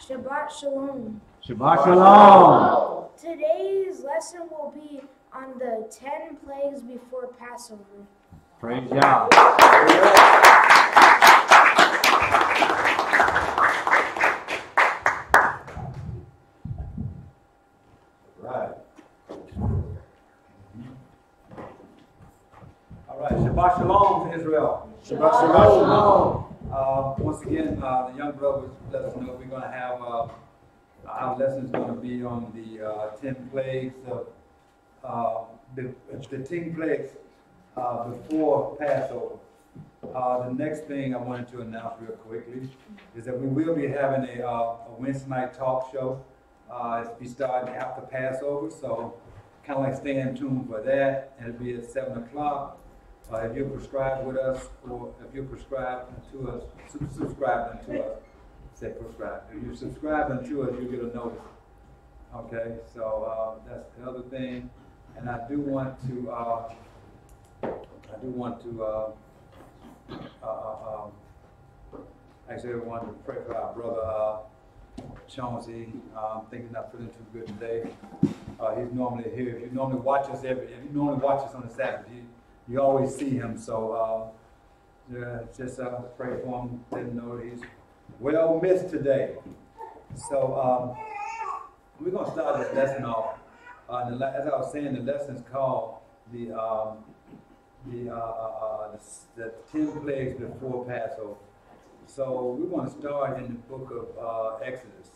Shabbat Shalom. Shabbat Shalom. Today's lesson will be on the 10 plagues before Passover. Praise God. Right. All right. Shabbat Shalom to Israel. Shabbat Shalom. Once again, the young brothers let us know we're going to have our lesson is going to be on the 10 plagues of the 10 plagues before Passover. The next thing I wanted to announce real quickly is that we will be having a Wednesday night talk show. It'll be starting after Passover, so kind of like stay in tune for that. And it'll be at 7 o'clock. If you're prescribed with us, or if you're prescribed to us, subscribe unto us. Say prescribe. If you subscribe unto us, you'll get a notice. Okay, so that's the other thing. And I do want to actually I wanted to pray for our brother Chauncey. I think he's not feeling too good today. He's normally here. If you normally watch us on the Sabbath, you always see him. So just pray for him. Let him know that he's well missed today. So we're gonna start this lesson off. As I was saying, the lesson is called the 10 plagues before Passover. So we're going to start in the book of Exodus.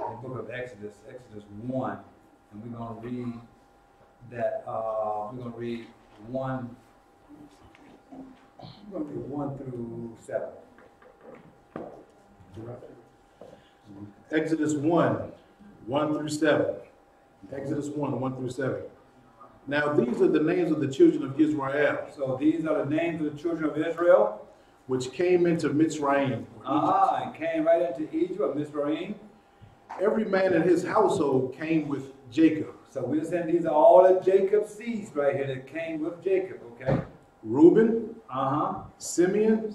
In the book of Exodus, Exodus 1, and we're going to read that. We're going to read 1. We're going to read 1 through 7. Exodus 1, 1 through 7. Exodus 1, 1 through 7. Now these are the names of the children of Israel. So these are the names of the children of Israel, which came into Mitzrayim. And came right into Egypt, Mitzrayim. Every man in his household came with Jacob. So we're saying these are all of Jacob's seeds right here that came with Jacob, okay? Reuben, Simeon,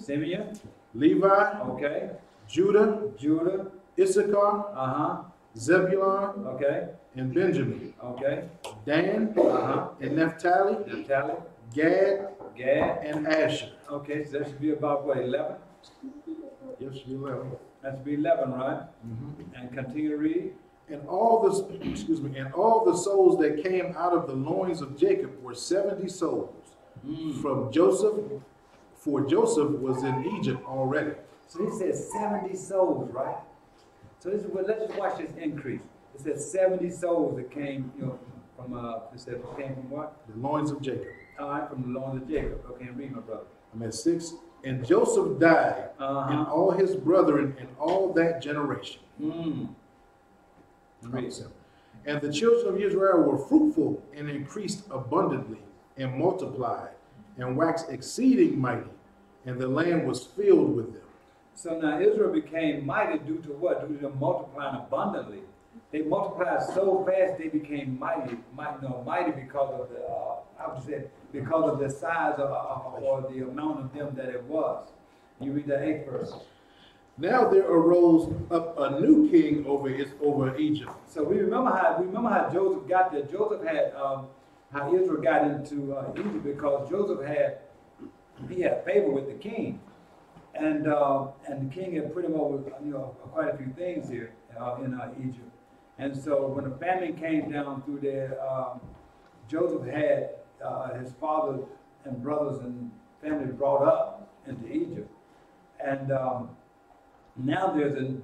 Levi, okay, Judah, Issachar, Zebulun, okay, and Benjamin, okay, Dan, and Naphtali, Gad, and Asher. Okay, so that should be about what, 11? Yes, should be 11. That should be 11, right? And continue to read. And all the souls that came out of the loins of Jacob were 70 souls from Joseph, for Joseph was in Egypt already. So he says 70 souls, right? So this is what, let's just watch this increase. It says 70 souls that came, from it said came from what? The loins of Jacob. All right, from the loins of Jacob. Okay, read, my brother. I'm at 6. And Joseph died, and all his brethren, and all that generation. Read. And the children of Israel were fruitful and increased abundantly, and multiplied, and waxed exceeding mighty, and the land was filled with them. So now Israel became mighty due to what? Due to them multiplying abundantly. They multiplied so fast they became mighty because of the because of the size or the amount of them that it was. You read the 8th verse. Now there arose up a new king over Egypt. So we remember how Joseph got there. Joseph had how Israel got into Egypt because Joseph had favor with the king. And the king had put him over, quite a few things here in Egypt. And so when the famine came down through there, Joseph had his father and brothers and family brought up into Egypt. And now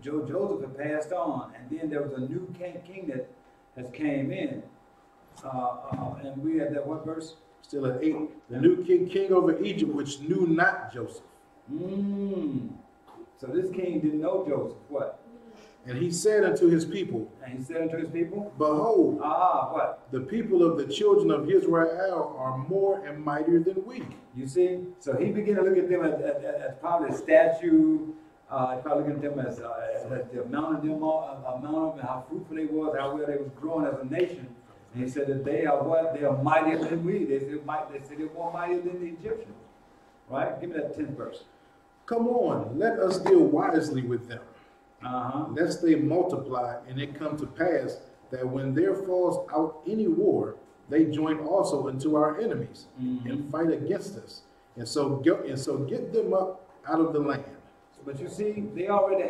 Joseph had passed on, and then there was a new king that has came in. And we had that what verse? Still at 8. The new king over Egypt, which knew not Joseph. So this king didn't know Joseph. What? And he said unto his people. Behold, what? The people of the children of Israel are more and mightier than we. You see? So he began to look at them as probably a statue. Probably looking at them as the amount of them, and how fruitful they was, how well they was growing as a nation. And he said that they are what? They are mightier than we. They said they're more mightier than the Egyptians. Right? Give me that 10th verse. Come on, let us deal wisely with them. lest they multiply, and it come to pass that when there falls out any war, they join also unto our enemies and fight against us, and so get them up out of the land. But you see, they had already,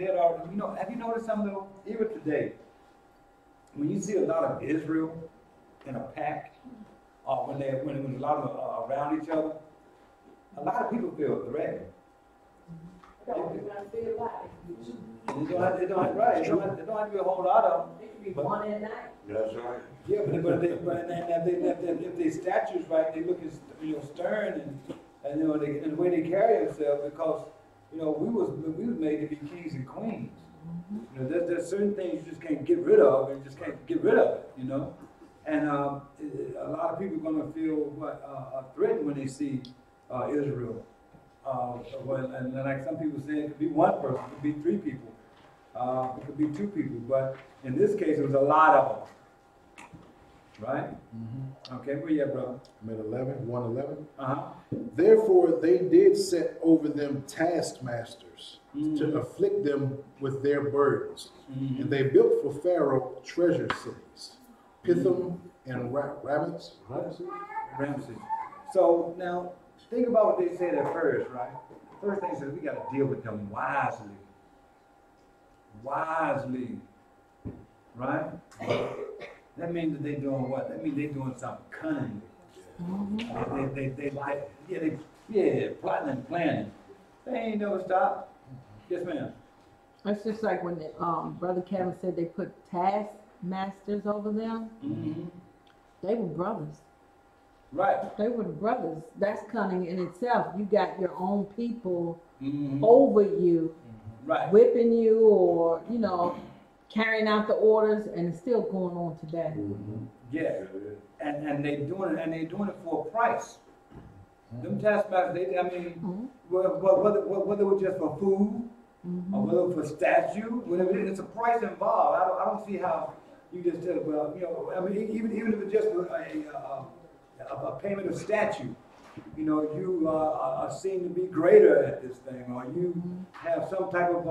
you know, have you noticed something though? Even today, when you see a lot of Israel in a pack, when there's a lot of around each other, a lot of people feel threatened. It don't have to be a whole lot of them. It could be one at night. That's right. Yeah, but if they statues right, they look stern and you know and the way they carry themselves, because you know we was made to be kings and queens. You know, there's certain things you just can't get rid of, and you just can't get rid of it. You know, and a lot of people are gonna feel threatened when they see Israel. And like some people say, it could be one person, it could be three people, it could be two people, but in this case, it was a lot of them. Right? Okay, where you at, brother? I'm at 1:11. Uh-huh. Therefore they did set over them taskmasters to afflict them with their burdens. And they built for Pharaoh treasure cities, Pithom and Ramses. Ramses. So now, think about what they said at first, right? First thing is we got to deal with them wisely. Wisely. Right? That means that they're doing what? That means they're doing something cunningly. They plotting and planning. They ain't never stop. Yes, ma'am. It's just like when Brother Kevin said they put taskmasters over them. They were brothers. Right. They were the brothers. That's cunning in itself. You got your own people over you, Right. whipping you, or you know, carrying out the orders, and it's still going on today. Yeah. And they doing it for a price. Them taskmasters, whether it was just for food, or whether it was for statue, whatever it is, it's a price involved. I don't see how you just tell, well, you know, I mean, even if it's just a payment of statue, you know, you are seen to be greater at this thing, or you have some type of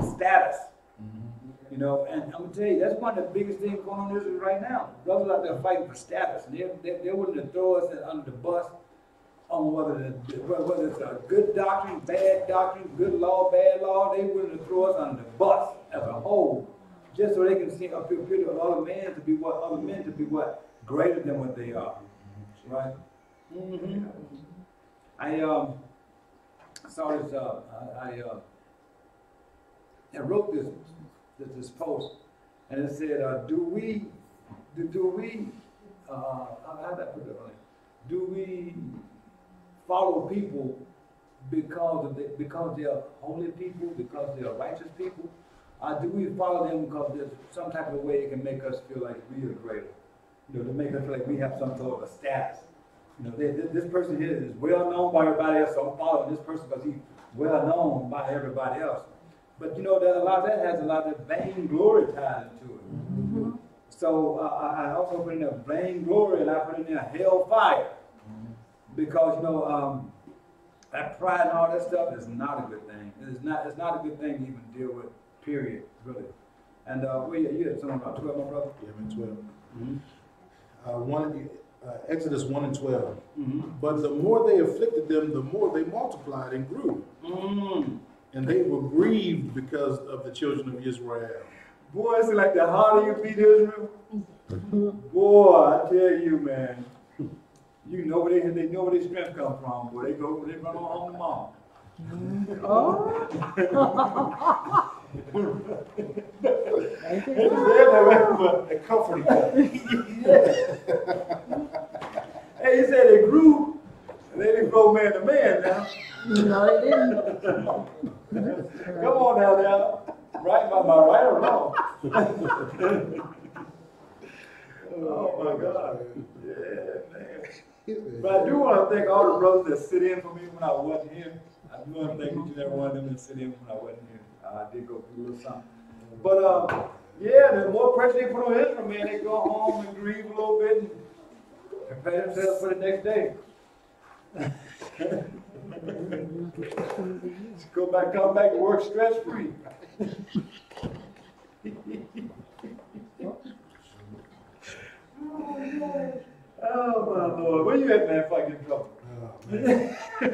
status. You know, and I'm gonna tell you, that's one of the biggest things going on in Israel right now. Brothers out there fighting for status, and they're willing to throw us under the bus on whether it's a good doctrine, bad doctrine, good law, bad law. They're willing to throw us under the bus as a whole, just so they can see appear to other men to be what greater than what they are, right? I saw this. I wrote this post, and it said, "Do we? How did I put that on it? Do we follow people because they're holy people, because they're righteous people? Do we follow them because there's some type of way it can make us feel like we are greater? You know, to make us feel like we have some sort of a status. You know, this person here is well known by everybody else, so I'm following this person because he's well known by everybody else. But you know that a lot of that has a lot of vain glory tied into it. So I also put in there vain glory, and I put in there hellfire, because you know that pride and all that stuff is not a good thing. It's not a good thing to even deal with. Period. Really. And you had something about 12, my brother. Yeah, I'm at 12. Exodus 1:12. But the more they afflicted them, the more they multiplied and grew. And they were grieved because of the children of Israel. Boy, it's like the harder you beat Israel, boy, I tell you, man, you know where they know where their strength comes from. Boy, they run on home to mom. They're comforting. Hey, he said they grew, and they didn't grow man to man now. No, they didn't. Come on now. Right, am I right or wrong? Oh my God. Yeah, man. But I do want to thank all the brothers that sit in for me when I wasn't here. I do want to thank each and every one of them that sit in when I wasn't here. I did go through a little something. But yeah, the more pressure they put on Israel, man, they go home and grieve a little bit and prepare themselves for the next day. Come back to work stress free. Oh my Lord, where you at, man? If I get in trouble. Oh, man. I'm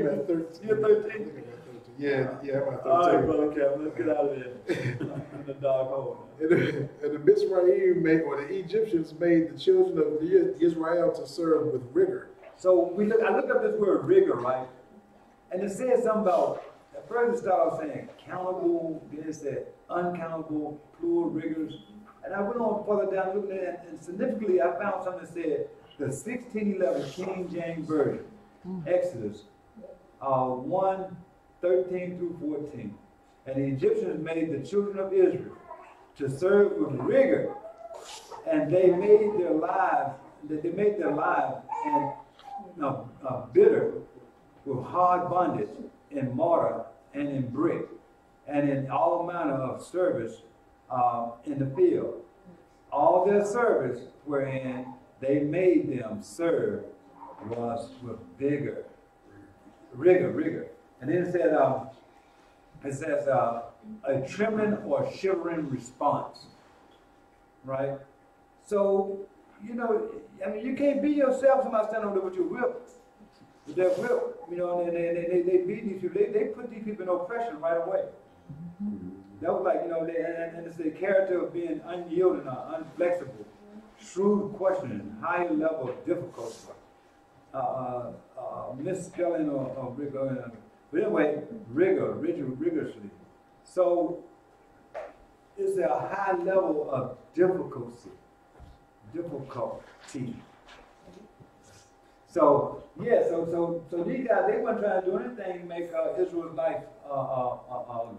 at 13. You're 13? I think I'm at 13. Yeah, I'm at 13. All right, brother Cap, let's get out of there. I'm in the dark hole. And the Mitzrayim made, or the Egyptians made the children of Israel to serve with rigor. So I looked up this word rigor, right? And it says something about, at first it started off saying countable, then it said uncountable, plural rigors. And I went on further down looking at it, and significantly I found something that said the 1611 King James Version, Exodus 1, 13 through 14. And the Egyptians made the children of Israel to serve with rigor, and they made their lives and bitter with hard bondage in mortar and in brick, and in all manner of service in the field. All their service wherein they made them serve was with rigor. And then it says a trembling or shivering response, right? So, you know, I mean, you can't be yourself. Somebody stand over there with your whip, with their whip, you know, and they beat these people. They put these people in oppression right away. That was like, you know, and it's the character of being unyielding or unflexible, shrewd questioning, high level of difficulty, misspelling or rigor. But anyway, rigorously. So it's a high level of difficulty. So yeah, so these guys, they weren't trying to do anything to make Israel's life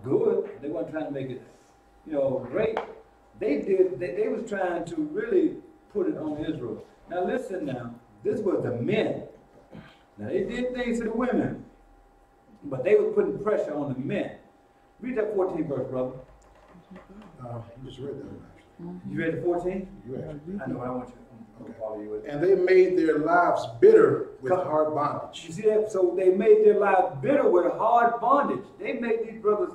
good. They weren't trying to make it, you know, great. They was trying to really put it on Israel. Now listen now, this was the men. Now they did things to the women, but they were putting pressure on the men. Read that 14th verse, brother. You just read that one, actually. You read the 14th? You actually. I know, I want you. Okay. Follow you with it. And they made their lives bitter with hard bondage. You see that? So they made their lives bitter with hard bondage. They made these brothers'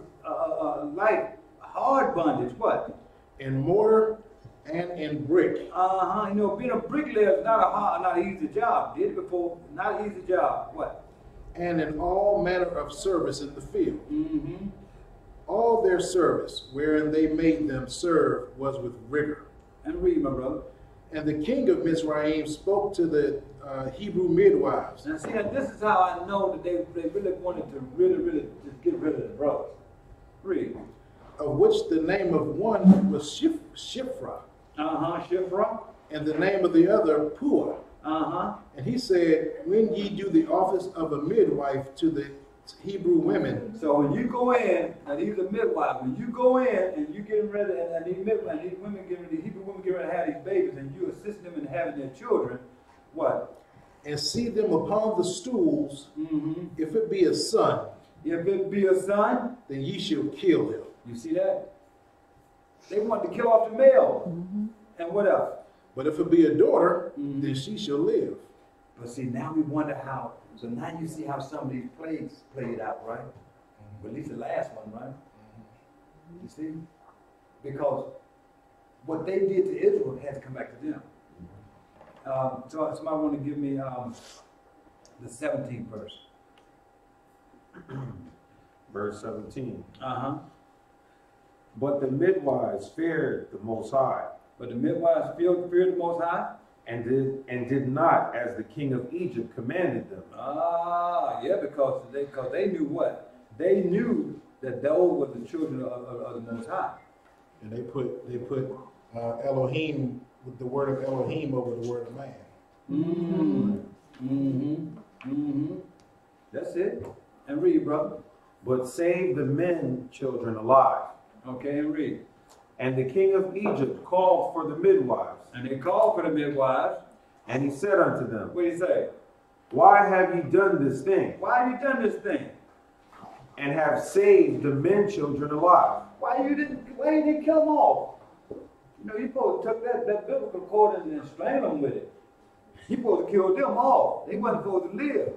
life hard bondage. What? In mortar and in brick. You know, being a bricklayer is not an easy job. Did it before, not an easy job. What? And in all manner of service in the field. Mm-hmm. All their service, wherein they made them serve, was with rigor. And read, my brother. And the king of Mizraim spoke to the Hebrew midwives. Now see, this is how I know that they really wanted to really just get rid of the brothers. Read. Of which the name of one was Shiphrah. Shiphrah. And the name of the other Puah. And he said, when ye do the office of a midwife to the Hebrew women. So when you go in, now these are midwives, when you go in and you getting ready, and these midwives, these women getting ready, Hebrew women getting ready to have these babies, and you assist them in having their children, what? And see them upon the stools, if it be a son. If it be a son, then ye shall kill him. You see that? They want to kill off the male. And what else? But if it be a daughter, then she shall live. But see, now we wonder how. So now you see how some of these plagues played out, right? But at least the last one, right? You see? Because what they did to Israel had to come back to them. So somebody want to give me the 17th verse. Verse 17. But the midwives feared the Most High. But the midwives feared the Most High. And did not as the king of Egypt commanded them. Yeah, because they knew what? They knew that those were the children of the Most High. And they put Elohim, with the word of Elohim over the word of man. That's it. And read, brother. But save the men children alive. Okay, and read. And the king of Egypt called for the midwives. And they called for the midwives. And he said unto them, what did he say? Why have ye done this thing? Why have you done this thing? And have saved the men children alive. Why you didn't kill them all? You know, you supposed to took that biblical cord and strangle them with it. You supposed to kill them all. They weren't supposed to live.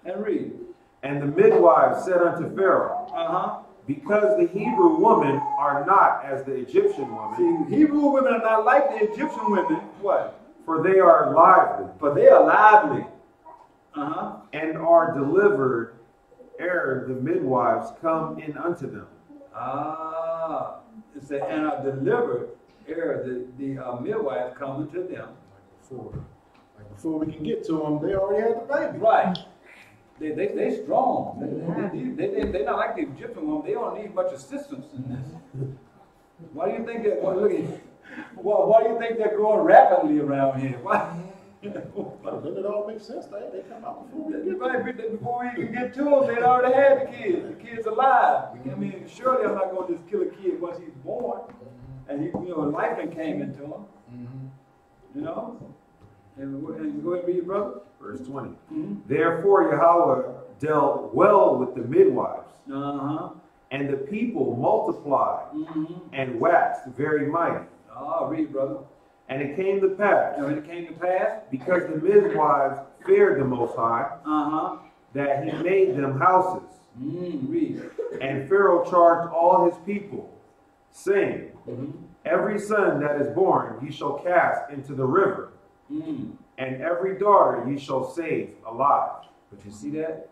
And read. And the midwives said unto Pharaoh, because the Hebrew women are not as the Egyptian women. See, Hebrew women are not like the Egyptian women. What? For they are lively. For they are lively. And are delivered ere the midwives come in unto them. It said, and are delivered ere the midwives come unto them. Before we can get to them, they already had the baby. Right. They strong. They're not like the Egyptian woman. They don't need much assistance in this. Why do you think that? Well, look at, why do you think they're growing rapidly around here? Why? Doesn't it all make sense? They come out before we get to them. Right, before we even get to them, they'd already had the kid. The kid's alive. I mean, surely I'm not going to just kill a kid once he's born, and life then came into him. You know. And go ahead and read, brother. Verse 20. Therefore Yahweh dealt well with the midwives, and the people multiplied and waxed very mighty. Read, brother. And it came to pass, because the midwives feared the Most High, that he made them houses. Read. And Pharaoh charged all his people, saying, every son that is born ye shall cast into the river, and every daughter ye shall save alive. But you see that?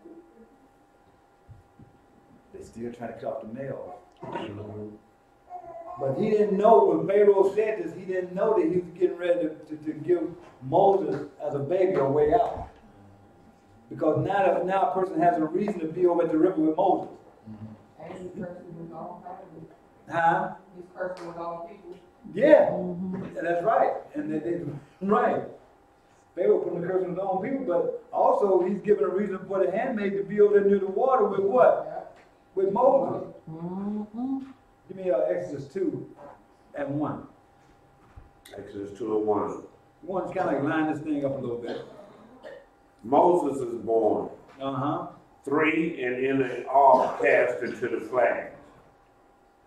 They still trying to cut off the males. But he didn't know, when Pharaoh said this, he didn't know that he was getting ready to give Moses as a baby a way out. Because now a person has a reason to be over at the river with Moses. And his person was all family. Huh? His person was all people. Yeah, that's right. And right. Pharaoh putting the curse on his own people, but also he's giving a reason for the handmaid to be over there near the water with what? With Moses. Give me Exodus 2 and 1. Exodus 2 and 1. You want to kind of like line this thing up a little bit. Moses is born. 3, and in an ark cast into the flags.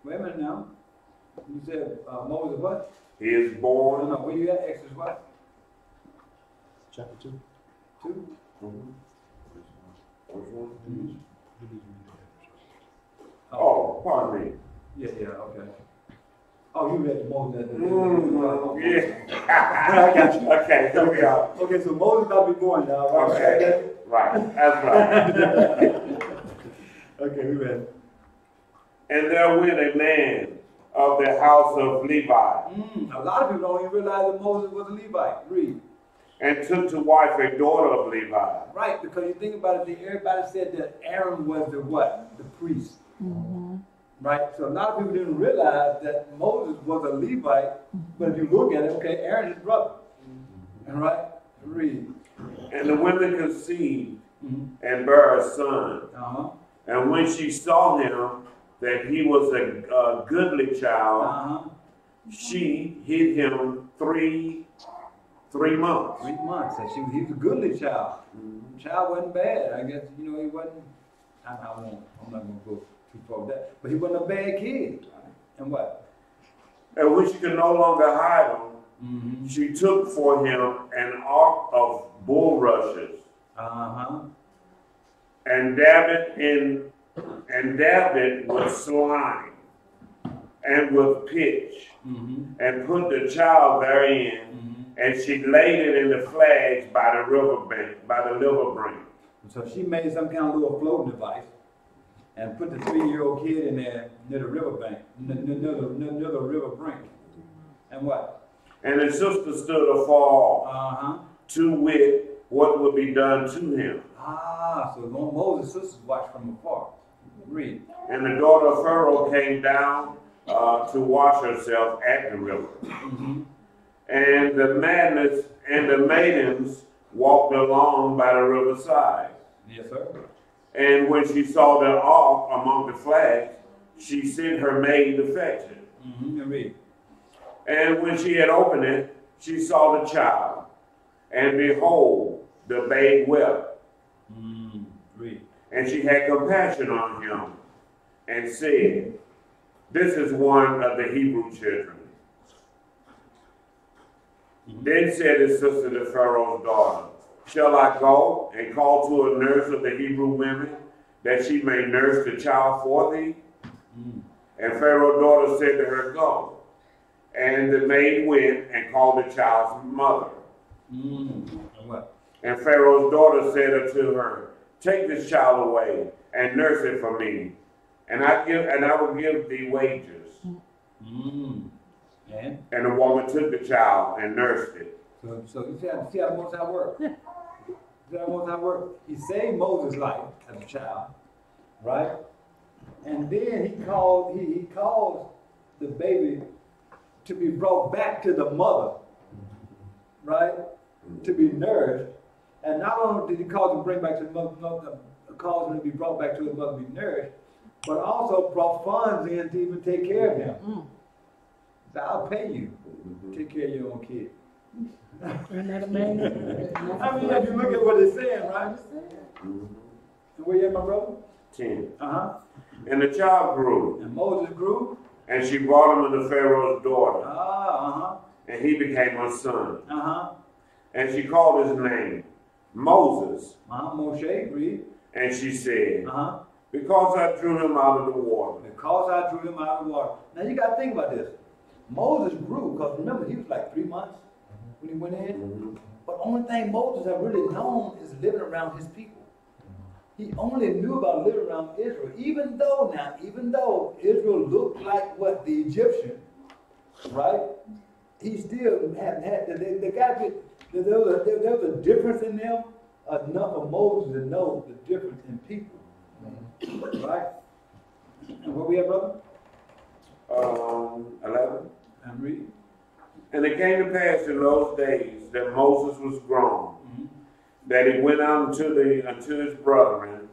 Wait a minute now. You said Moses what? He is born. No, where you at? Exodus what? Chapter 2. 2? Which one? Oh, pardon me. Yeah, okay. Oh, you read Moses. Yeah. I got you. Okay, here we are. Okay, so Moses about to be born now, right? Okay, right. That's right. Okay, we ready. And there went a man of the house of Levi, A lot of people don't even realize that Moses was a Levite. Read. and took to wife a daughter of Levi. Right, because you think about it, everybody said that Aaron was the what? The priest. Right? So a lot of people didn't realize that Moses was a Levite, but if you look at it, okay, Aaron's his brother. Right? Read. And the women conceived and bare a son. And when she saw him, that he was a goodly child, she hid him 3 months. 3 months. And he was a goodly child. Child wasn't bad. I guess, he wasn't, I'm not going to go too far with that. But he wasn't a bad kid. And what? And when she could no longer hide him, she took for him an ark of bulrushes, and dabbed it with slime and with pitch, and put the child therein, and she laid it in the flags by the river brink. So she made some kind of little floating device and put the 3-year-old kid in there near the river bank, near the river brink. And what? And his sister stood afar to wit what would be done to him. So Moses' sisters watched from afar. Read. And the daughter of Pharaoh came down to wash herself at the river. And the maidens walked along by the riverside. Yes, sir. And when she saw the ark among the flags, she sent her maid to fetch it. Read. And when she had opened it, she saw the child. And behold, the babe wept. Read. And she had compassion on him and said, this is one of the Hebrew children. Then said his sister to Pharaoh's daughter, shall I go and call to a nurse of the Hebrew women that she may nurse the child for thee? And Pharaoh's daughter said to her, Go. And the maid went and called the child's mother. And what? And Pharaoh's daughter said unto her, Take this child away and nurse it for me, and I will give thee wages. And the woman took the child and nursed it. so you see how the Most High work. See how the Most High work. He saved Moses' life as a child, right? And then he caused the baby to be brought back to the mother, right? To be nourished. And not only did he cause him to bring back to the mother, cause him to be brought back to his mother to be nourished, but also brought funds in to even take care of him. So I'll pay you to take care of your own kid. Isn't that amazing? I mean, if you look at what it's saying, right? And where you at, my brother? 10. And the child grew, And Moses grew. and she brought him unto Pharaoh's daughter, and he became her son. And she called his name Moses. Moshe, read. And she said, Because I drew him out of the water. Because I drew him out of the water. Now you got to think about this. Moses grew, because remember, he was like 3 months when he went in. But only thing Moses had really known is living around his people. He only knew about living around Israel, even though Israel looked like what? The Egyptian, right? He still had there was a difference in them, enough of Moses to know the difference in people, right? And where we at, brother? 11. And read. And it came to pass in those days that Moses was grown, that he went out unto his brethren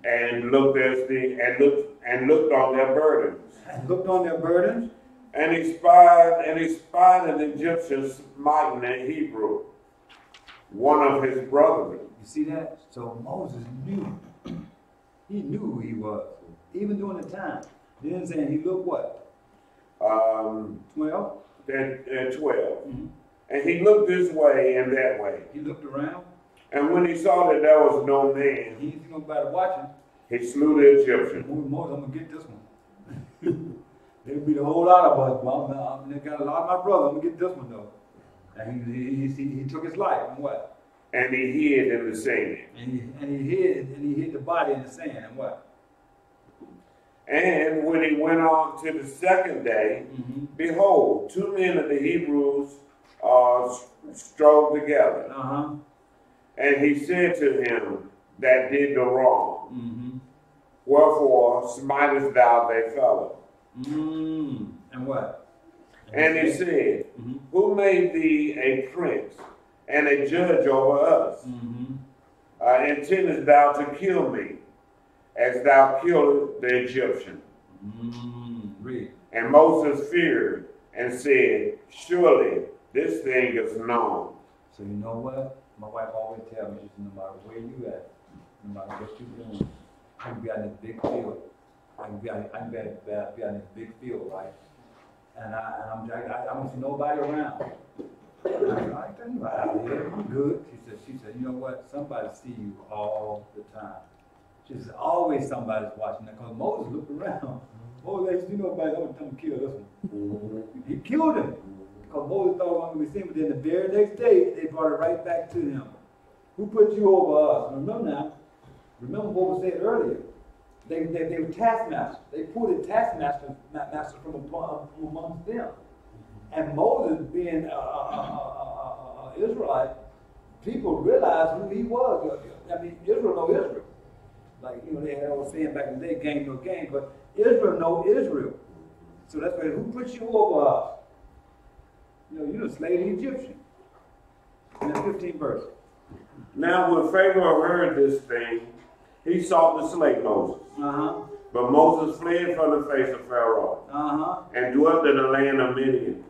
and looked on their burdens. And looked on their burdens. And he spied an Egyptian smiting a Hebrew, one of his brethren. You see that? So Moses knew. He knew who he was, even during the time. Then saying he looked what? 12. At 12. And he looked this way and that way. He looked around. And when he saw that there was no man, He ain't nobody watching. he slew the Egyptian. Moses, I'm gonna get this one. There'll be a whole lot of us, Mom. They got a lot of my brothers. I'm gonna get this one though. And he took his life and what? And he hid in the sand. And he hid the body in the sand and what? And when he went on to the second day, behold, 2 men of the Hebrews strove together. And he said to him that did the wrong, Wherefore smitest thou thy fellow? And what? And he said, Who made thee a prince and a judge over us? Intendest thou to kill me, as thou killed the Egyptian? Read. And Moses feared and said, Surely this thing is known. So you know what? My wife always tells me, she said, no matter where you at, no matter what you're doing, I can be out in this big field. I can be out in this big field, right? And I don't see nobody around. And I'm like, I ain't out here. I'm good. She said, you know what? Somebody see you all the time. She said, always somebody's watching that. Because Moses looked around. Moses, you know, nobody, I'm going to kill this one. He killed him. Because Moses thought it wasn't going to be seen. But then the very next day, they brought it right back to him. Who put you over us? Remember now. Remember what was said earlier. They were taskmasters. They pulled the taskmasters from amongst them. And Moses, being Israelite, people realized who he was. I mean, Israel know Israel. Like, you know, they had all saying back in the day, game no game, but Israel know Israel. So that's why, who put you over us? You know, you the slave the Egyptian. In the 15th verse. Now when Pharaoh heard this thing, he sought to slay Moses. But Moses fled from the face of Pharaoh and dwelt in the land of Midian.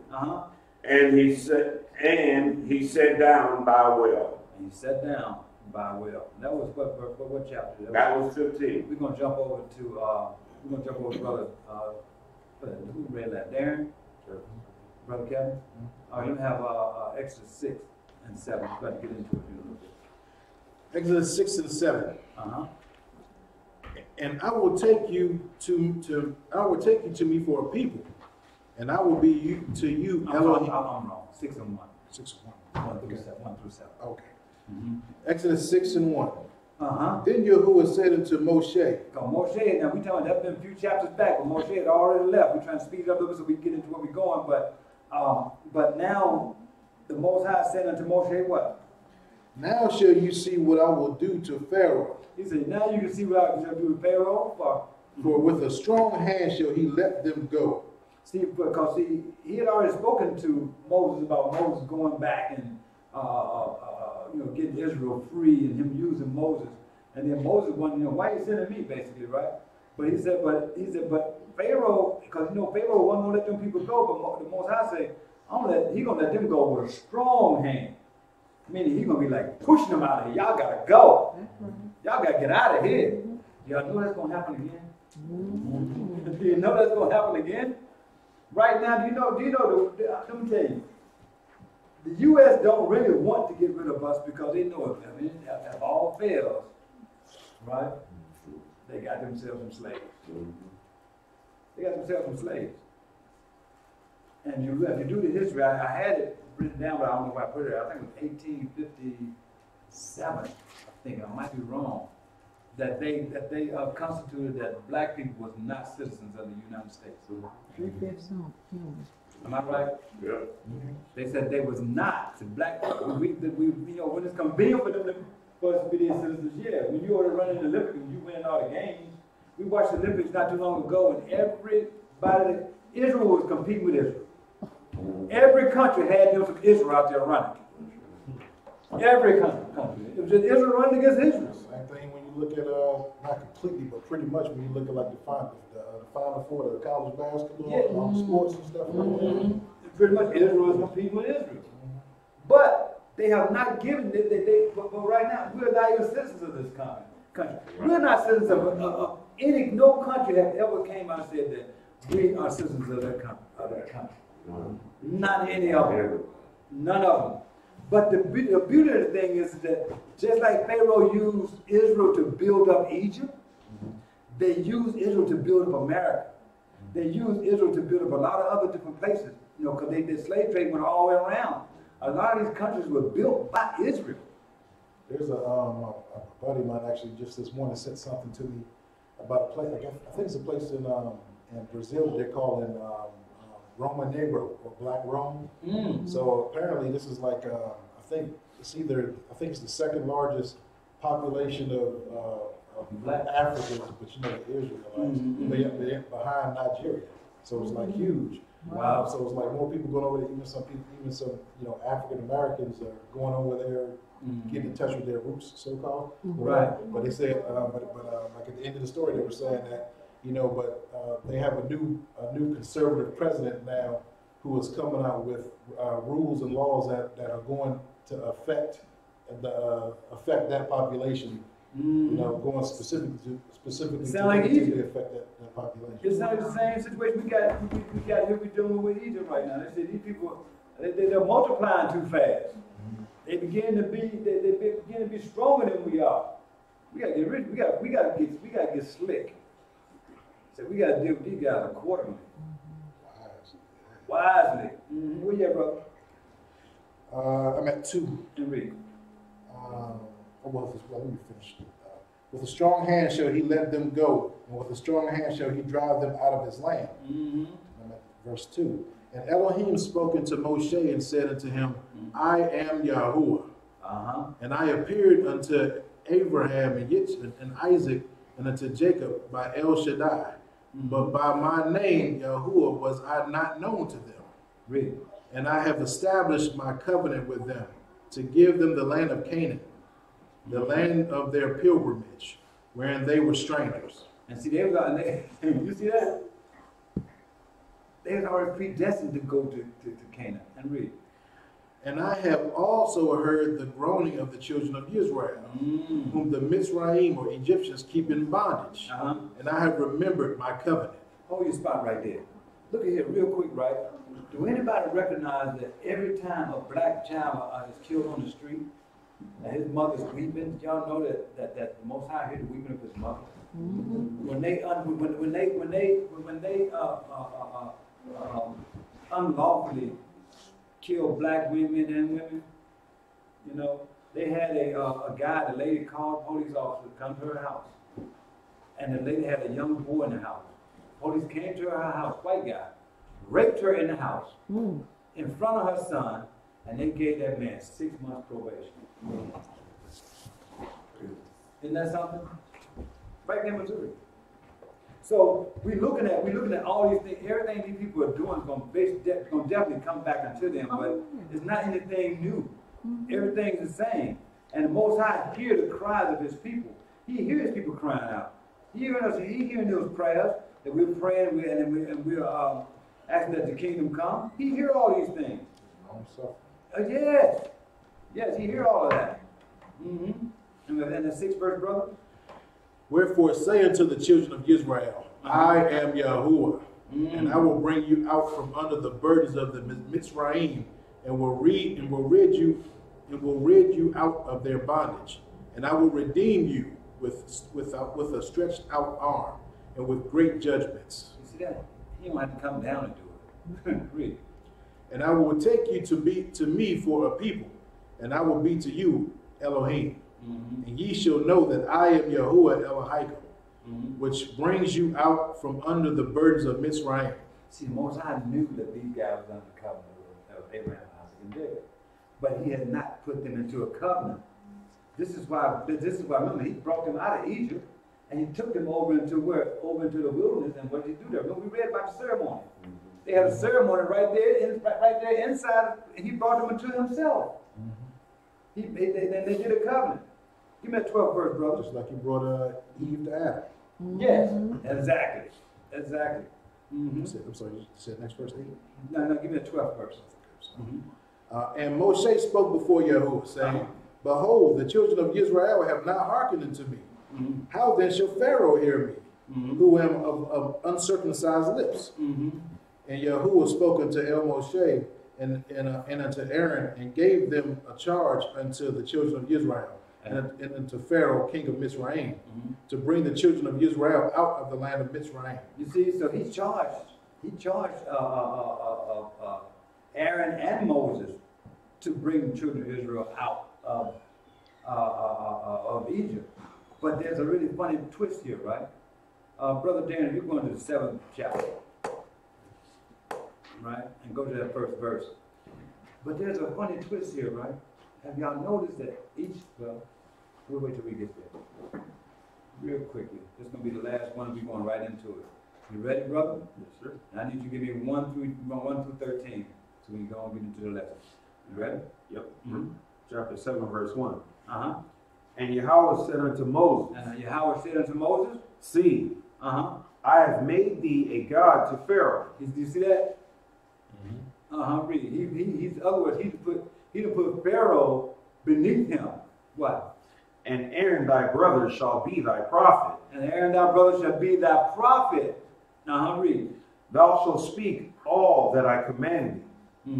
And he sat down by a well. And he sat down by a well. That was what chapter? That was 15. We're gonna jump over to brother. Who read that? Darren. Brother Kevin. All right, let me have Exodus 6 and 7. We're going to get into it in a little bit. Exodus 6 and 7. And I will take you to me for a people, and I will be to you Elohim. I'm wrong. 6 and 1. 6 and 1 through 7. 1 through 7. Okay. Exodus 6 and 1. Uh-huh. Then Yahuwah said unto Moshe. Moshe, now we talking, that's been a few chapters back, but Moshe had already left. We're trying to speed it up a little bit so we can get into where we're going, but now the Most High said unto Moshe what? Now shall you see what I will do to Pharaoh. He said, now you can see what I shall do with Pharaoh. For with a strong hand shall he let them go. See, because he had already spoken to Moses about Moses going back and getting Israel free and him using Moses. And then Moses wanted, why are you sending me, basically, right? But he said, but Pharaoh, because Pharaoh wasn't gonna let them people go, but the Most High said, he's gonna let them go with a strong hand. Meaning he's gonna be like pushing them out of here. Y'all gotta go. Y'all gotta get out of here. Y'all know that's gonna happen again? Do you know that's gonna happen again? Right now, do you know, let me tell you, the U.S. don't really want to get rid of us because they know if all fails, right, they got themselves some slaves. They got themselves some slaves. And if you do the history, I had it written down, but I don't know where I put it. I think it was 1857, I think, I might be wrong, that they constituted that black people was not citizens of the United States. 3/5. Am I right? Yeah. They said they was not. The black people, when it's convenient for us to be their citizens, yeah. When you were running the Olympics and you win all the games, we watched the Olympics not too long ago, and everybody, Israel was competing with Israel. Every country had them from Israel out there running. Every country. It was just Israel running against Israel. Same thing when you look at, not completely, but pretty much when you look at like the Final Four, the college basketball, sports and stuff like that. Pretty much Israel is competing with Israel. But they have not given, but right now, we're not even citizens of this country. We're not citizens of no country have ever came out and said that we are citizens of that country. Not any of them. None of them. But the beauty of the thing is that just like Pharaoh used Israel to build up Egypt, they used Israel to build up America. They used Israel to build up a lot of other different places, because the slave trade went all the way around. A lot of these countries were built by Israel. There's a buddy of mine actually just this morning sent something to me about a place. I think it's a place in Brazil that they're calling Roma Negro or Black Rome. So apparently this is like I think it's the second largest population of Black Africans, but the Israelites. They're behind Nigeria, so it's like huge. Wow. So it's like more people going over there. Even some African Americans are going over there, getting in touch with their roots, so called. Right. But they said, like at the end of the story, they were saying that they have a new conservative president now who is coming out with rules and laws that are going to affect that population. Going specifically sound like Egypt. To affect that population. It's not the same situation we got here. We're dealing with Egypt right now. They say these people they're multiplying too fast. They begin to be stronger than we are. We gotta get rich. We gotta get slick. So we gotta deal with these guys accordingly. Wisely. Where you at, brother? I'm at 2. And read. Let me finish. With a strong hand shall he let them go, and with a strong hand shall he drive them out of his land. I'm at verse 2. And Elohim spoke unto Moshe and said unto him, I am Yahuwah. And I appeared unto Abraham and Isaac and unto Jacob by El Shaddai. But by my name, Yahuwah, was I not known to them. Read. And I have established my covenant with them to give them the land of Canaan, the land of their pilgrimage, wherein they were strangers. And see, you see that? They was already predestined to go to Canaan. And read. And I have also heard the groaning of the children of Israel, whom the Mitzrayim or Egyptians keep in bondage. And I have remembered my covenant. Hold your spot right there. Look at here real quick, right? Do anybody recognize that every time a black child is killed on the street, and his mother's weeping? Y'all know that the Most High hear the weeping of his mother? When they unlawfully killed black women and women, you know, they had a guy, the lady called police officer to come to her house. And the lady had a young boy in the house. Police came to her house, white guy, raped her in the house, in front of her son, and they gave that man 6 months probation. Isn't that something? Right there in Missouri. So we're looking at all these things. Everything these people are doing is going to definitely come back into them, but it's not anything new. Everything's the same. And the Most High hears the cries of His people. He hears people crying out. He hearing those prayers that we're praying and we're asking that the kingdom come. He hears all these things. Yes. Yes, He hears all of that. And the 6th verse, brother? Wherefore say unto the children of Israel, I am Yahuwah, and I will bring you out from under the burdens of the Mitzrayim, and will rid you out of their bondage, and I will redeem you with a stretched out arm and with great judgments. You see that? He don't have to come down and do it. Read. And I will take you to me for a people, and I will be to you Elohim. And ye shall know that I am Yahuwah Elohim, which brings you out from under the burdens of Mitzrayim. See, the Most High knew that these guys were under the covenant of Abraham, Isaac, and Jacob, but He had not put them into a covenant. This is why. Remember, He brought them out of Egypt, and He took them over into where? Over into the wilderness. And what did He do there? Remember, we read about the ceremony. They had a ceremony right there inside, and He brought them into Himself. They did a covenant. Give me that 12th verse, brother. Just like He brought Eve to Adam. Yes, exactly. I'm sorry, you said next verse 8? No, give me the 12th verse. And Moshe spoke before Yahuwah, saying, Behold, the children of Israel have not hearkened unto me. How then shall Pharaoh hear me, who am of uncircumcised lips? And Yahuwah spoke unto El Moshe and unto Aaron, and gave them a charge unto the children of Israel, and unto Pharaoh, king of Mitzrayim, to bring the children of Israel out of the land of Mitzrayim. You see, so he charged Aaron and Moses to bring the children of Israel out of Egypt. But there's a really funny twist here, right? Brother Darren, you're going to the 7th chapter, right? And go to that first verse. But there's a funny twist here, right? Have y'all noticed that we'll wait till we get there. Real quickly. This is going to be the last one. We're going right into it. You ready, brother? Yes, sir. And I need you to give me 1 through 13. So we can go and get into the lesson. You ready? Yep. Chapter 7, verse 1. Uh-huh. And Yahweh said unto Moses, And Yahweh said unto Moses, See, uh-huh. I have made thee a god to Pharaoh. Do you see that? Read. In other words, he put Pharaoh beneath him. What? And Aaron thy brother shall be thy prophet. And Aaron thy brother shall be thy prophet. Read. Thou shalt speak all that I command thee.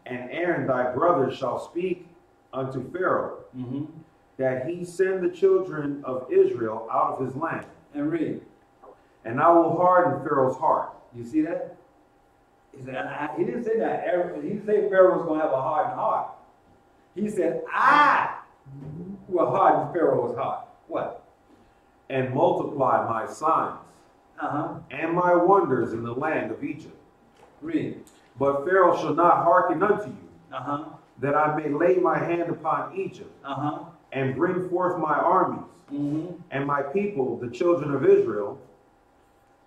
And Aaron thy brother shall speak unto Pharaoh, that he send the children of Israel out of his land. And read. And I will harden Pharaoh's heart. You see that? He didn't say that. He didn't say Pharaoh was going to have a hardened heart. He said, I will harden Pharaoh's heart. What? And multiply my signs and my wonders in the land of Egypt. Read. But Pharaoh shall not hearken unto you, that I may lay my hand upon Egypt, and bring forth my armies, and my people, the children of Israel,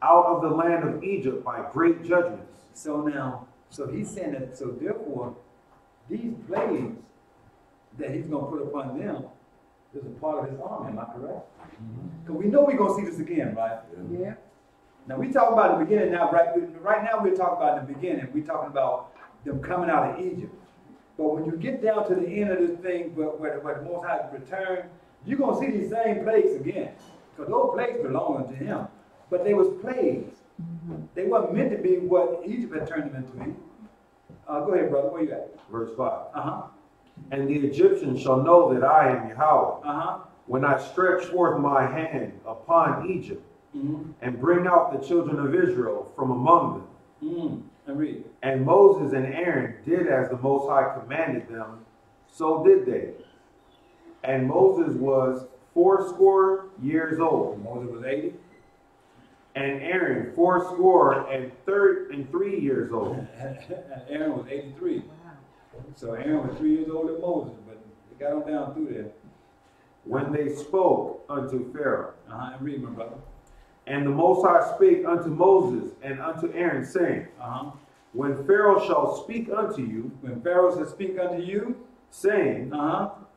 out of the land of Egypt by great judgments. So he's saying that, so therefore, these plagues that he's going to put upon them is a part of his army, am I correct? Because we know we're going to see this again, right? Yeah. Now, we talk about the beginning now, right now we're talking about the beginning. We're talking about them coming out of Egypt. But when you get down to the end of this thing, where the Most High return, you're going to see these same plagues again. Because those plagues belong to him. But they was plagues. They weren't meant to be what Egypt had turned them into be. Go ahead, brother. Where you at? Verse 5. And the Egyptians shall know that I am Yahweh, when I stretch forth my hand upon Egypt and bring out the children of Israel from among them. And read. And Moses and Aaron did as the Most High commanded them, so did they. And Moses was 80 years old. Moses was 80. And Aaron 83 years old. And Aaron was 83. Wow. So Aaron was 3 years older than Moses, but he got on down through there. When they spoke unto Pharaoh. And read, my brother. And the Most High spake unto Moses and unto Aaron, saying, when Pharaoh shall speak unto you, when Pharaoh shall speak unto you, saying,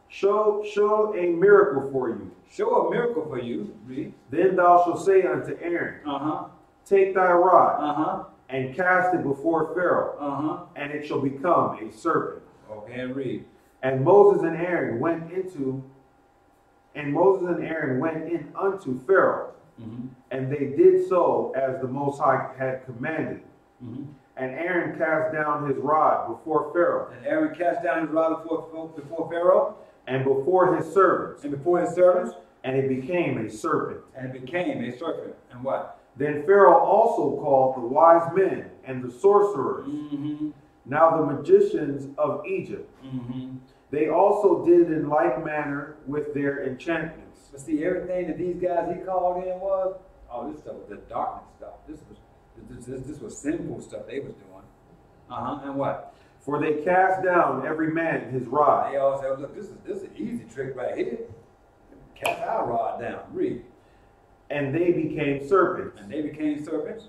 show a miracle for you. Show a miracle for you. Read. Then thou shalt say unto Aaron, take thy rod and cast it before Pharaoh, and it shall become a serpent. Okay, and read. And Moses and Aaron went in unto Pharaoh, and they did so as the Most High had commanded. And Aaron cast down his rod before Pharaoh. And Aaron cast down his rod before Pharaoh. And before his servants. And before his servants. And it became a serpent. And it became a serpent. And what? Then Pharaoh also called the wise men and the sorcerers, now the magicians of Egypt. They also did in like manner with their enchantments. But see, everything that these guys he called in was, this stuff was the darkness stuff. This was sinful stuff they was doing. And what? For they cast down every man his rod. They all said, look, this is an easy trick right here. Cast our rod down. Read. And they became serpents. And they became serpents.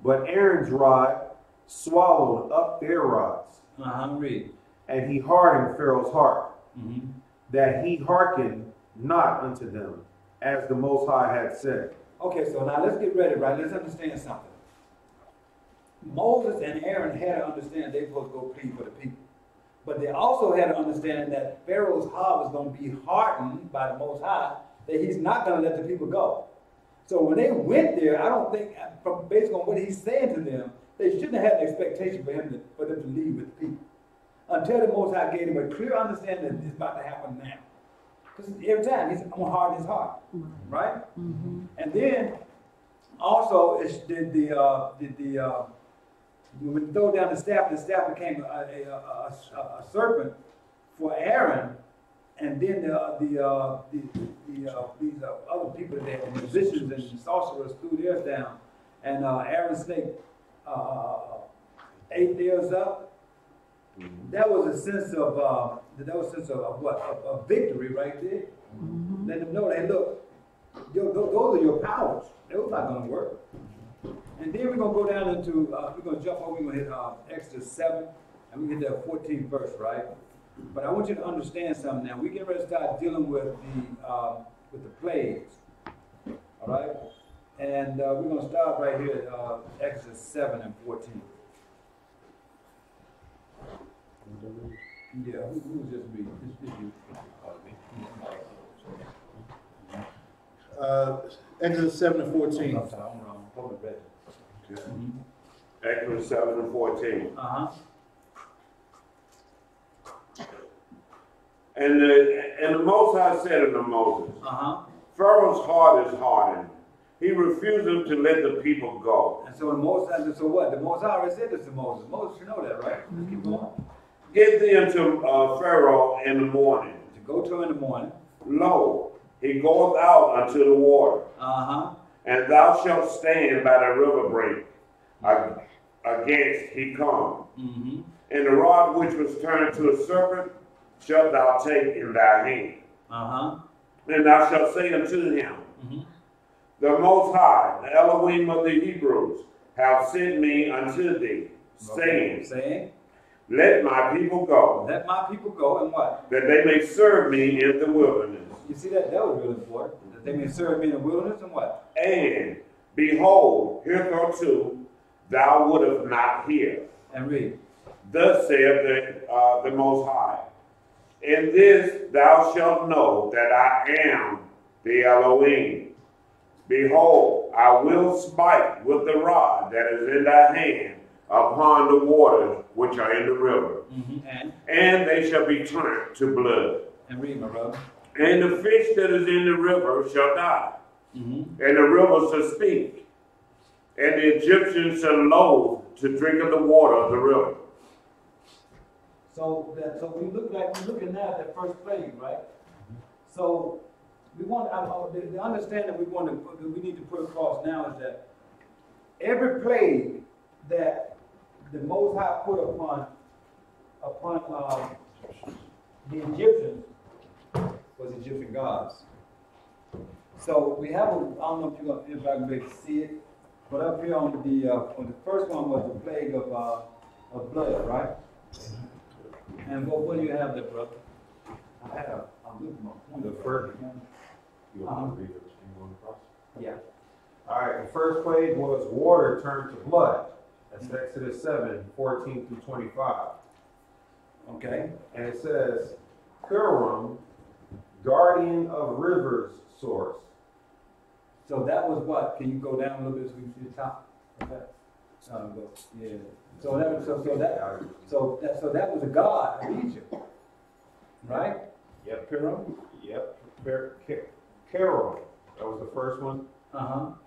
But Aaron's rod swallowed up their rods. Read. And he hardened Pharaoh's heart, that he hearkened not unto them, as the Most High had said. Okay, so now let's get ready, right? Let's understand something. Moses and Aaron had to understand they were supposed to go plead for the people. But they also had to understand that Pharaoh's heart was going to be hardened by the Most High, that he's not going to let the people go. So when they went there, I don't think, based on what he's saying to them, they shouldn't have had an expectation for them to leave with the people. Until the Most High gave them a clear understanding that this is about to happen now. Because every time he's going to harden his heart, right? And then also it's when you throw down the staff became a serpent for Aaron, and then these other people, the musicians and sorcerers, threw theirs down, and Aaron's snake ate theirs up. That was a sense of what? Of victory right there. Let them know, hey, look, those are your powers. Those not going to work. And then we're going to go down into, we're going to jump over, we're going to hit Exodus 7, and we get that 14th verse, right? But I want you to understand something now. We get ready to start dealing with the plagues, all right? And we're going to start right here at Exodus 7 and 14. Yeah, who was just reading? This you. Exodus 7 and 14. I'm sorry, I'm wrong. Hold it back. Exodus 7 and 14. And the Most High said unto Moses, Pharaoh's heart is hardened. He refused to let the people go. And so the Most High, so what? The Most High already said this to Moses. Moses, you know that, right? Let's keep going. Get thee unto Pharaoh in the morning. To go to him in the morning. Lo, he goeth out unto the water. And thou shalt stand by the river brink. Against he come. And the rod which was turned to a serpent shalt thou take in thy hand. And thou shalt say unto him, the Most High, the Elohim of the Hebrews, have sent me unto thee, saying, let my people go. Let my people go, and what? That they may serve me in the wilderness. You see that? That was really important. That they may serve me in the wilderness, and what? And behold, hitherto thou wouldest not hear. And read. Thus saith the Most High. In this thou shalt know that I am the Elohim. Behold, I will smite with the rod that is in thy hand upon the waters which are in the river. And they shall be turned to blood. And read, my brother. And the fish that is in the river shall die, and the river shall stink, and the Egyptians shall loathe to drink of the water of the river. So we're looking now at that first plague, right? So we want the understanding we need to put across now is that every plague that the Most High put upon the Egyptians was Egyptian gods. So we have I don't know if I can be able to see it, but up here on the first one was the plague of blood, right? And what do you have there, brother? I'm looking at my point. The first. You want to read it? Yeah. All right, the first plague was water turned to blood. That's Exodus 7, 14 through 25. Okay. And it says, Purim, guardian of rivers, source. So that was what? Can you go down a little bit so we can see the top? Okay. Yeah. So that was a god of Egypt, right? Yep, Purim. Yep, Carol. That was the first one.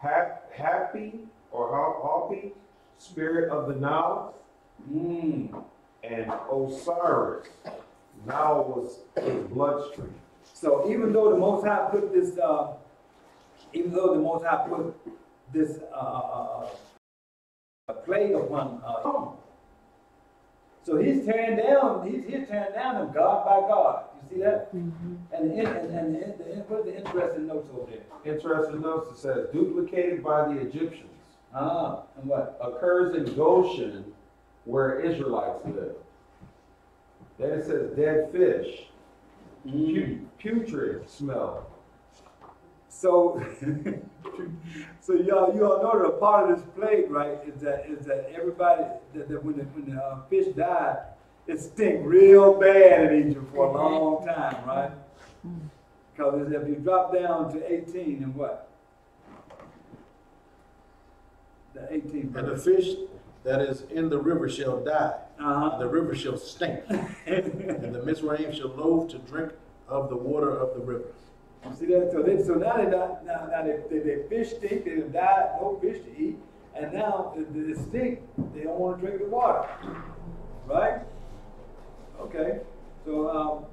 Happy or Happy, spirit of the Nile. And Osiris. Nile was his bloodstream. So even though the Most High put this, plague upon, so he's tearing down them God by God. You see that? And what's the interesting notes over there? Interesting notes, it says, duplicated by the Egyptians. And what? Occurs in Goshen, where Israelites live. Then it says dead fish, putrid smell. So, you all know that a part of this plague, right, is that everybody that when the fish died, it stink real bad in Egypt for a long time, right? Because if you drop down to 18 and what? The 18. And the fish that is in the river shall die. The river shall stink. And the Mizraim shall loathe to drink of the water of the river. You see that? So now they fish stink, they died, no fish to eat, and now the stink, they don't want to drink the water. Right? Okay. So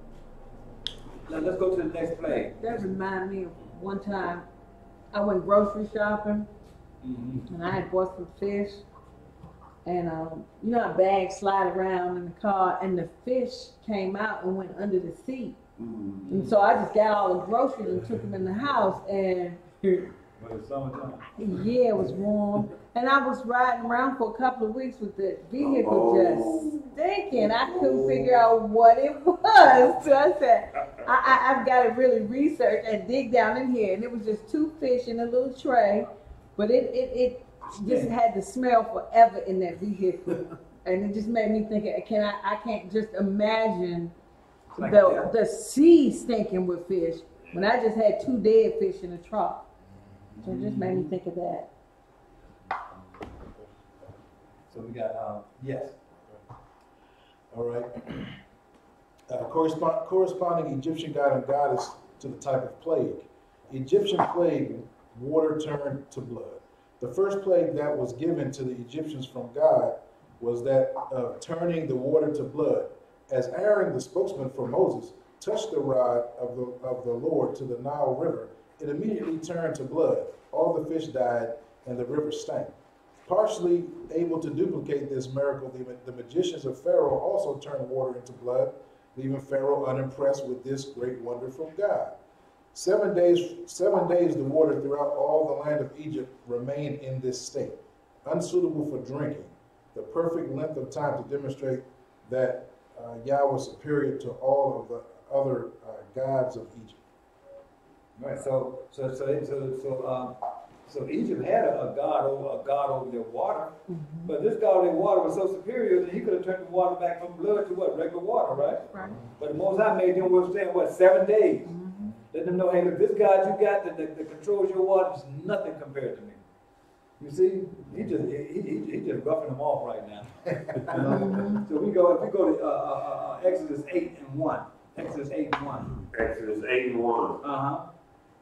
now let's go to the next plague. That reminds me of one time I went grocery shopping and I had bought some fish. And you know how bags slide around in the car, and the fish came out and went under the seat. And so I just got all the groceries and took them in the house, and But it's summertime. yeah, it was warm. And I was riding around for a couple of weeks with the vehicle just stinking. I couldn't figure out what it was. So I said, I've got to really research and dig down in here. And it was just two fish in a little tray, but it just had the smell forever in that vehicle. And it just made me think, I can't just imagine Like the sea stinking with fish when I just had two dead fish in a trough. So it just made me think of that. So we got, yes. All right. Corresponding Egyptian god and goddess to the type of plague. Egyptian plague, water turned to blood. The first plague that was given to the Egyptians from God was that of turning the water to blood. As Aaron, the spokesman for Moses, touched the rod of the Lord to the Nile River, it immediately turned to blood. All the fish died, and the river stank. Partially able to duplicate this miracle, the magicians of Pharaoh also turned water into blood, leaving Pharaoh unimpressed with this great wonder from God. 7 days the water throughout all the land of Egypt remained in this state, unsuitable for drinking, the perfect length of time to demonstrate that Yah was superior to all of the other gods of Egypt. Right. So Egypt had a god over their water, but this god over their water was so superior that he could have turned the water back from blood to what? Regular water, right? Right. But the Most High made them withstand what? 7 days. Let them know, hey, look, this God you got that controls your water is nothing compared to me. You see, he just roughing them off right now. So if we go to Exodus 8:1. Exodus 8:1. Exodus 8:1. Uh-huh.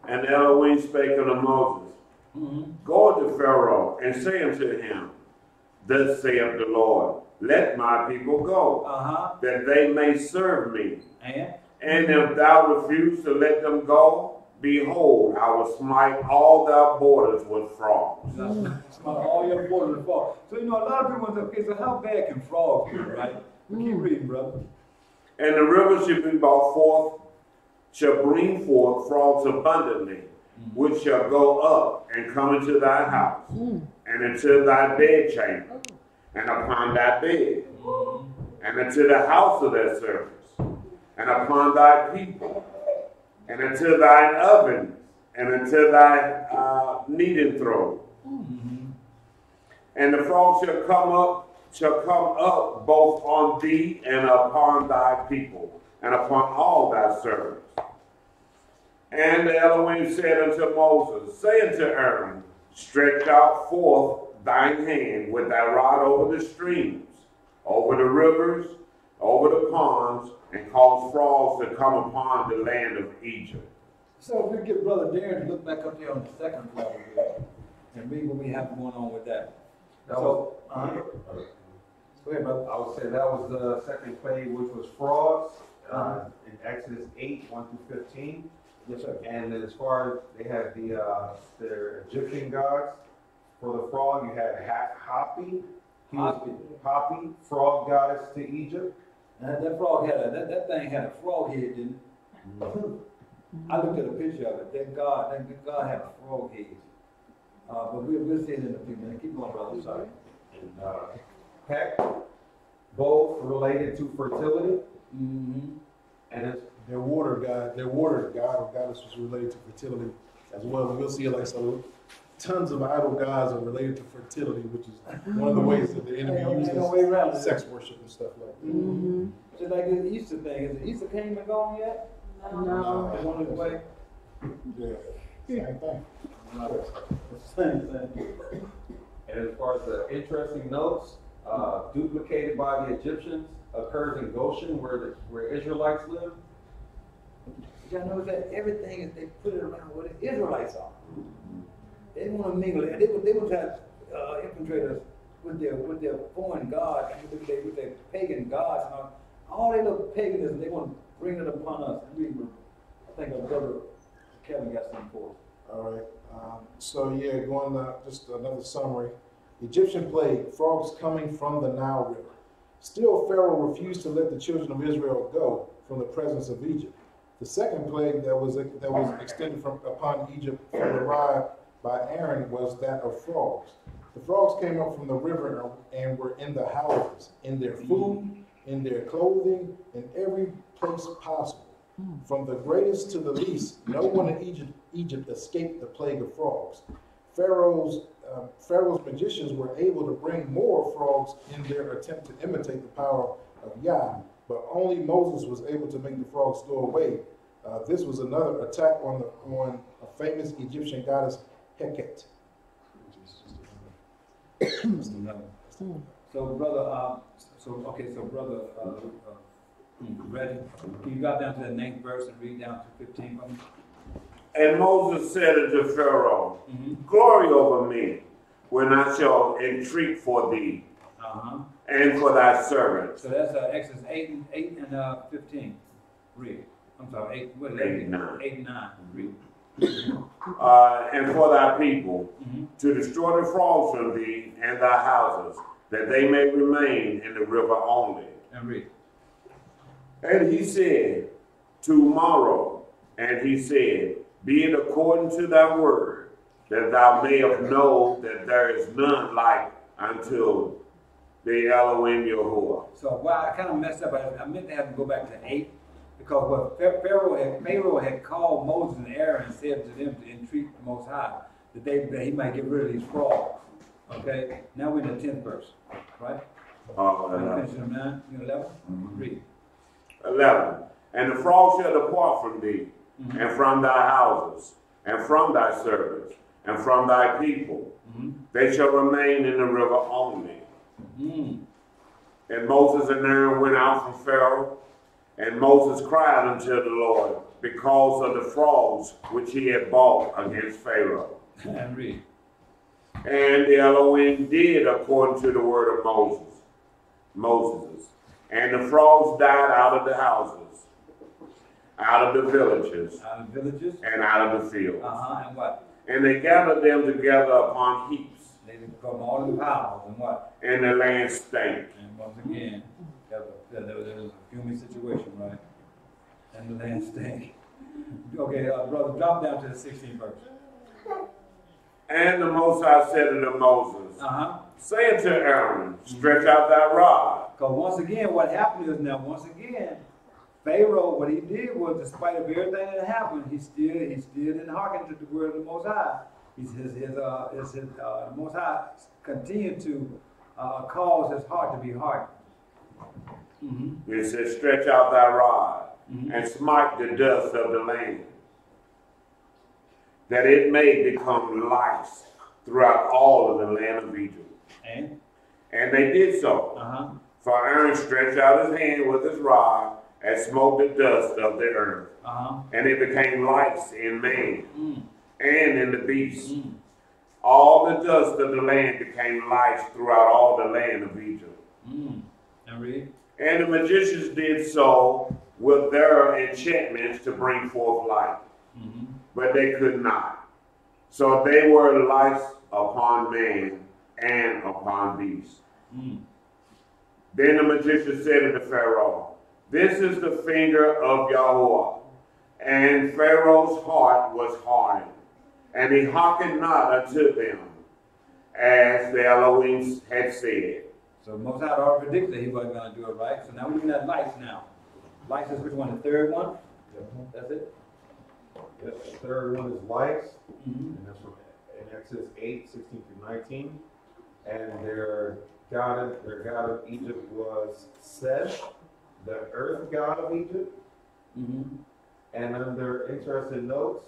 And Elohim spake unto Moses, Go unto Pharaoh, and say unto him, Thus saith the Lord, Let my people go, that they may serve me. And if thou refuse to let them go, behold, I will smite all thy borders with frogs. Smite all your borders with frogs. So, you know, a lot of people say, okay, so how bad can frogs be, right? Keep reading, brother. And the river shall bring forth frogs abundantly, which shall go up and come into thy house, and into thy bedchamber, and upon thy bed, and into the house of thy servants, and upon thy people, and into thine ovens, and into thy kneading trough. And the frogs shall come up both on thee and upon thy people, and upon all thy servants. And Elohim said unto Moses, Say unto Aaron, Stretch out forth thine hand with thy rod over the streams, over the rivers, over the ponds, and cause frogs to come upon the land of Egypt. So if we get Brother Darren to look back up here on the second level here, and read what we have going on with that. Go ahead, brother. I would say that was the second plague, which was frogs, in Exodus 8:1-15. Yes, sir. And as far as they had their Egyptian gods, for the frog, you had Hapi. He was Hapi, frog goddess to Egypt. That frog had that thing had a frog head, didn't it? I looked at a picture of it. That God had a frog head. But we'll see it in a few minutes. Keep going, brother. Sorry. And Peck, both related to fertility. And it's their water god or goddess was related to fertility as well. And we'll see like so tons of idol gods are related to fertility, which is one of the ways that the enemy uses sex worship and stuff like that. Just like this Easter thing. Is the Easter came and gone yet? No. It's on its way. Yeah, same thing. Same thing. And as far as the interesting notes, duplicated by the Egyptians occurs in Goshen, where Israelites live. Y'all know that everything is they put it around where the Israelites are. They want to mingle it. They would try to infiltrate us with their foreign gods, with their pagan gods, and all their little paganism. They want to bring it upon us. I think our brother Kevin got something for us. All right. So yeah, going just another summary. Egyptian plague, frogs coming from the Nile River. Still, Pharaoh refused to let the children of Israel go from the presence of Egypt. The second plague that was extended upon Egypt from the rod by Aaron was that of frogs. The frogs came up from the river and were in the houses, in their food, in their clothing, in every place possible. From the greatest to the least, no one in Egypt escaped the plague of frogs. Pharaoh's magicians were able to bring more frogs in their attempt to imitate the power of Yah, but only Moses was able to make the frogs go away. This was another attack on a famous Egyptian goddess Heket. So, brother, brother, Reggie, can you got down to the 9th verse and read down to 15 for me? And Moses said unto Pharaoh, Glory over me, when I shall entreat for thee, and for thy servants. So that's Exodus 8 and 15. Read. I'm sorry, 8 and 9. 8 and 9. Read. And for thy people, to destroy the frogs from thee and thy houses, that they may remain in the river only. And read. And he said, Tomorrow, and he said, Be it according to thy word, that thou mayest know that there is none like unto the Elohim Yahuwah. So, I kind of messed up. I meant to have to go back to 8, because what Pharaoh had called Moses and Aaron and said to them to entreat the Most High, that he might get rid of these frogs. Okay? Now we're in the 10th verse, right? Finish 9, 11? Read. 11. And the frogs shall depart from thee, and from thy houses, and from thy servants, and from thy people. They shall remain in the river only. And Moses and Aaron went out from Pharaoh, And Moses cried unto the Lord because of the frogs which he had brought against Pharaoh. And read. And the Elohim did according to the word of Moses. And the frogs died out of the houses, out of the villages, and out of the fields. And what? And they gathered them together upon heaps. They from all the piles and what? And the land stank. And once again, there was a human situation, right? And the land stank. Okay, brother, drop down to the 16th verse. And the Most High said unto Moses, say unto Aaron, stretch out thy rod. Because once again, what happened is now, once again, Pharaoh, what he did was, despite of everything that happened, he still didn't hearken to the word of the Most High. The Most High continued to cause his heart to be hardened. It says, stretch out thy rod and smite the dust of the land, that it may become lice throughout all of the land of Egypt. And they did so. For Aaron stretched out his hand with his rod and smote the dust of the earth. And it became lice in man and in the beast. All the dust of the land became lice throughout all the land of Egypt. And read. And the magicians did so with their enchantments to bring forth light. But they could not. So they were lice upon man and upon beast. Then the magician said unto Pharaoh, this is the finger of Yahweh. And Pharaoh's heart was hardened, and he hearkened not unto them, as the Elohim had said. So Most High already predicted he wasn't going to do it right. So now we're looking at lice now. Lice is which one? The third one? That's it? Yes, the third one is lice, and that's from in Exodus 8, 16 through 19. And their god of Egypt was Seth, the earth god of Egypt. And under interesting notes,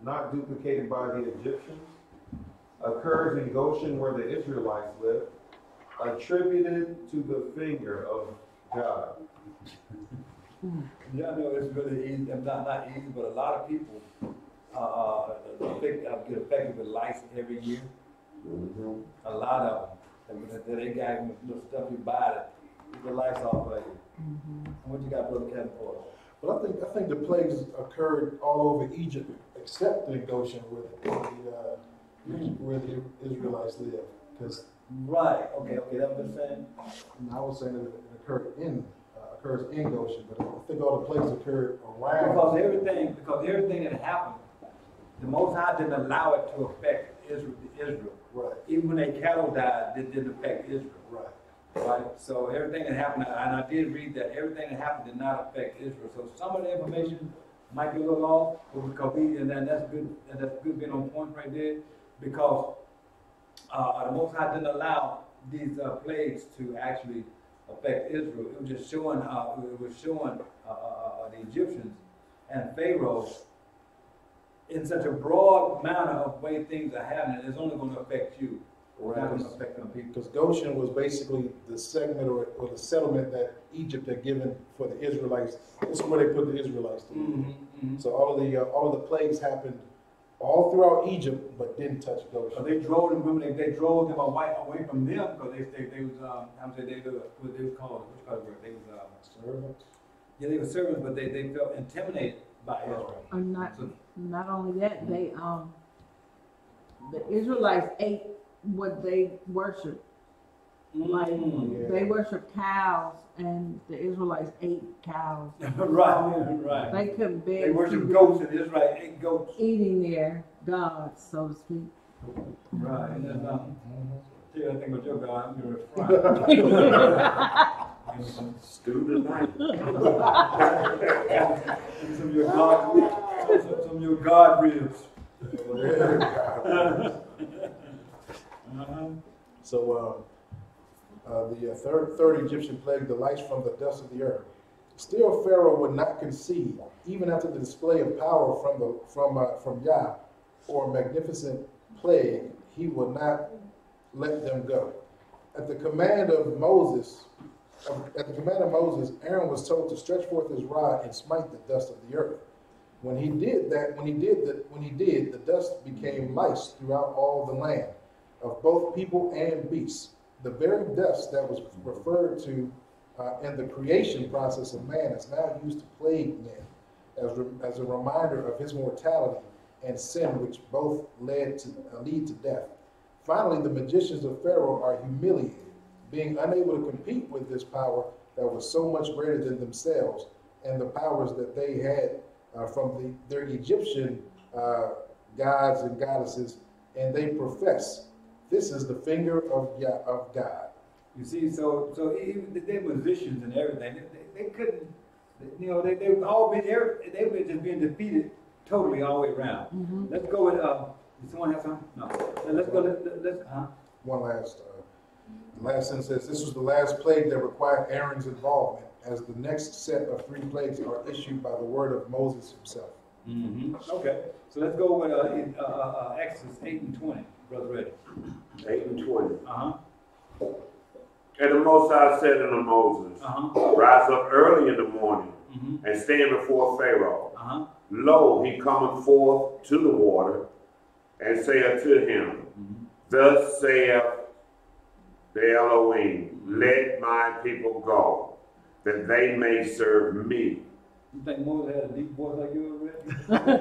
not duplicated by the Egyptians, occurs in Goshen where the Israelites lived, attributed to the finger of God. Yeah, I know it's really easy. Not easy, but a lot of people get affected with lice every year. A lot of them. They got little stuff you buy that get the lice off of you. What you got, Brother Kevin, for us? Well, I think the plagues occurred all over Egypt, except in Goshen, where the Israelites lived. Because right, okay, that's what I'm saying. I was saying that it occurs in Goshen, but I think all the plagues occurred around. Because everything that happened, the Most High didn't allow it to affect Israel. Right. Even when their cattle died, it didn't affect Israel. Right. So everything that happened, and I did read that everything that happened did not affect Israel. So some of the information might be a little off, but because that's good being on point right there, because the Most High didn't allow these plagues to actually affect Israel. It was just showing the Egyptians and Pharaoh in such a broad manner of way things are happening. It's only going to affect you. It's not going to affect them people. Because Goshen was basically the segment or the settlement that Egypt had given for the Israelites. This is where they put the Israelites to. So all of the plagues happened all throughout Egypt, but didn't touch Goshen. So they drove them. Remember, they drove them away from them because they was what they was called. Which kind of word? They was servants. Yeah, they were servants, but they felt intimidated by Israel. Not only that, they the Israelites ate what they worshiped. They worshiped cows, and the Israelites ate cows. Right. They couldn't bear. They worshiped goats, and Israel ate goats. Eating their gods, so to speak. Right. And then, tell you anything about your God, you're a Stew tonight. Some of your God ribs. So the third Egyptian plague, the lice from the dust of the earth. Still, Pharaoh would not concede, even after the display of power from Yah, or magnificent plague. He would not let them go. At the command of Moses, At the command of Moses, Aaron was told to stretch forth his rod and smite the dust of the earth. When he did, the dust became lice throughout all the land, of both people and beasts. The very dust that was referred to in the creation process of man is now used to plague men, as a reminder of his mortality and sin, which both lead to death. Finally, the magicians of Pharaoh are humiliated, being unable to compete with this power that was so much greater than themselves and the powers that they had from their Egyptian gods and goddesses, and they profess, this is the finger of God. You see, so even they musicians and everything, they couldn't, you know, they've all been, they've been just being defeated totally all the way around. Mm-hmm. Let's go with, does someone have something? No. Let's go, One last, the last sentence says, this was the last plague that required Aaron's involvement, as the next set of 3 plagues are issued by the word of Moses himself. Mm-hmm. Okay, so let's go with Exodus 8 and 20, Brother Reddy. 8 and 20. Uh-huh. And the Most High said unto Moses, rise up early in the morning, and stand before Pharaoh. Lo, he cometh forth to the water, and say unto him, thus saith the Elohim, let my people go, that they may serve me. You think Moses had a deep voice like yours, Reddy? I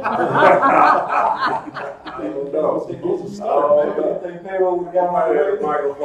don't know. Moses stuttered, man. I think Pharaoh got my microphone.